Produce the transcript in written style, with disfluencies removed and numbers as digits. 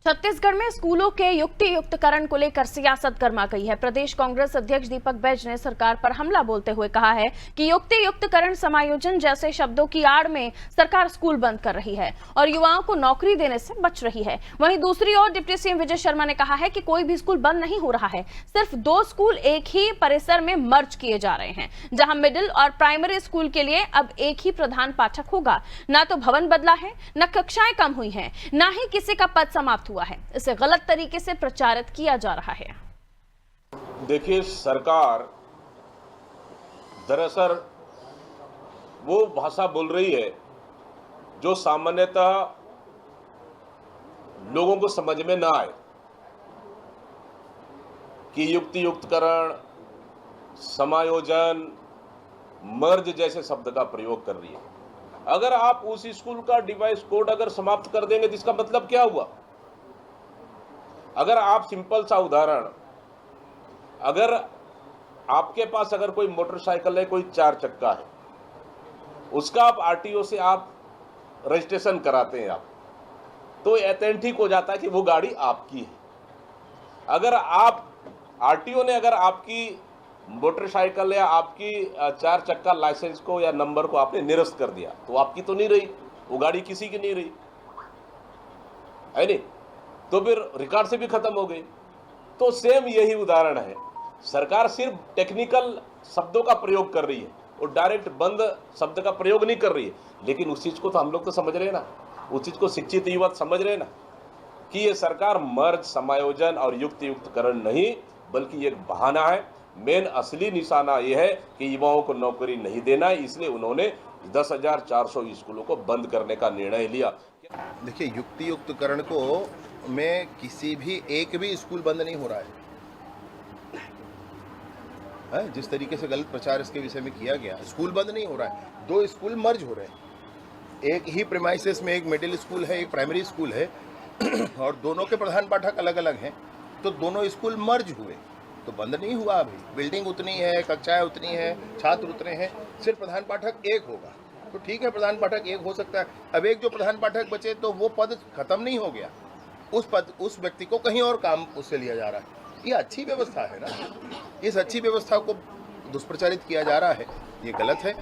छत्तीसगढ़ में स्कूलों के युक्तियुक्तकरण को लेकर सियासत गर्मा गई है। प्रदेश कांग्रेस अध्यक्ष दीपक बैज ने सरकार पर हमला बोलते हुए कहा है कि युक्तियुक्तकरण समायोजन जैसे शब्दों की आड़ में सरकार स्कूल बंद कर रही है और युवाओं को नौकरी देने से बच रही है। वहीं दूसरी ओर डिप्टी सीएम विजय शर्मा ने कहा है कि कोई भी स्कूल बंद नहीं हो रहा है, सिर्फ 2 स्कूल एक ही परिसर में मर्ज किए जा रहे हैं, जहां मिडिल और प्राइमरी स्कूल के लिए अब एक ही प्रधान पाठक होगा। ना तो भवन बदला है, न कक्षाएं कम हुई हैं, ना ही किसी का पद समाप्त हुआ है। इसे गलत तरीके से प्रचारित किया जा रहा है। देखिए, सरकार दरअसल वो भाषा बोल रही है जो सामान्यतः लोगों को समझ में ना आए कि युक्तियुक्तकरण, समायोजन, मर्ज जैसे शब्द का प्रयोग कर रही है। अगर आप उस स्कूल का डिवाइस कोड अगर समाप्त कर देंगे तो इसका मतलब क्या हुआ? अगर आप सिंपल सा उदाहरण, अगर आपके पास अगर कोई मोटरसाइकिल है, कोई 4 चक्का है, उसका आप आरटीओ से आप रजिस्ट्रेशन कराते हैं आप, तो ऑथेंटिक हो जाता है कि वो गाड़ी आपकी है। अगर आप आरटीओ ने अगर आपकी मोटरसाइकिल या आपकी 4 चक्का लाइसेंस को या नंबर को आपने निरस्त कर दिया तो आपकी तो नहीं रही, वो गाड़ी किसी की नहीं रही, है नहीं? तो फिर रिकॉर्ड से भी खत्म हो गई। तो सेम यही उदाहरण है। सरकार सिर्फ टेक्निकल शब्दों का प्रयोग कर रही है और डायरेक्ट बंद शब्द का प्रयोग नहीं कर रही है, लेकिन उस चीज को तो हम लोग तो समझ रहे हैं ना, उस चीज को शिक्षित युवा समझ रहे हैं ना कि ये सरकार मर्ज, समायोजन और युक्तियुक्तकरण नहीं बल्कि ये एक बहाना है। मेन असली निशाना यह है कि युवाओं को नौकरी नहीं देना है, इसलिए उन्होंने 10,400 स्कूलों को बंद करने का निर्णय लिया। देखिए, युक्तियुक्तकरण को में किसी भी एक भी स्कूल बंद नहीं हो रहा है। जिस तरीके से गलत प्रचार इसके विषय में किया गया, स्कूल बंद नहीं हो रहा है, 2 स्कूल मर्ज हो रहे हैं। एक ही प्रीमाइसेस में एक मिडिल स्कूल है, एक प्राइमरी स्कूल है और दोनों के प्रधान पाठक अलग अलग हैं, तो दोनों स्कूल मर्ज हुए, तो बंद नहीं हुआ। अभी बिल्डिंग उतनी है, कक्षाएं उतनी हैं, छात्र उतने हैं, सिर्फ प्रधान पाठक एक होगा तो ठीक है, प्रधान पाठक एक हो सकता है। अब एक जो प्रधान पाठक बचे तो वो पद खत्म नहीं हो गया, उस व्यक्ति को कहीं और काम उससे लिया जा रहा है। ये अच्छी व्यवस्था है ना, इस अच्छी व्यवस्था को दुष्प्रचारित किया जा रहा है, ये गलत है।